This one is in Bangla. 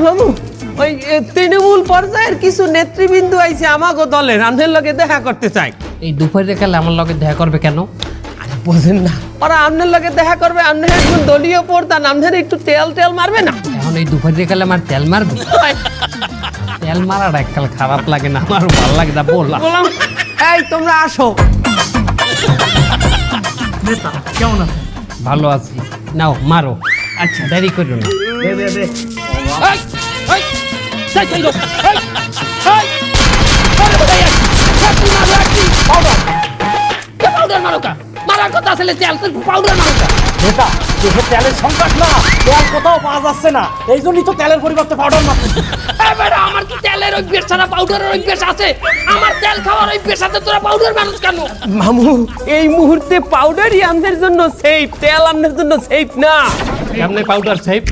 মামু ওই তৃণমূল পর্যায়ের কিছু নেতৃবৃন্দ আইছে আমাগো দলের আমনের লগে দেখা করতে চাই। এই দুপুরে কালে আমার লগে দেখা করবে কেন? আরে বোঝেন না, ওরা আমনের লগে দেখা করবে, আমনের একজন দলীয় প্রধান, আমনের একটু তেল তেল মারবে না? এখন এই দুপুরে কালে আমার তেল মারবে? তেল মারাটা এককাল খারাপ লাগে না, আমার ভালো লাগে না। বললাম এই তোমরা আসো। নেতা কেমন আছেন? ভালো আছি, নাও মারো। আচ্ছা দেরি করো না। দে দে দে এই, এই, যাই যাই লোক, এই, এই, আরে বোধহয় তুই মারো একটি পাউডার। কে পাউডার মারো কা? মারার কথা আসলে তেল, তুই পাউডার মারো কা? নেতা দেশে তেলের সংকট না, তেল কোথাও পাওয়া যাচ্ছে না, এই জন্যই তো তেলের পরিবর্তে পাউডার মারতেছে। এবারে আমার কি তেলের অভ্যেস ছাড়া পাউডারের অভ্যেস আছে? আমার তেল খাওয়ার অভ্যেস আছে, তোরা পাউডার মানুষ কেন? মামু এই মুহূর্তে পাউডারই আমনের জন্য সেফ, তেল আমনের জন্য সেফ না। কেমনে পাউডার সেফ?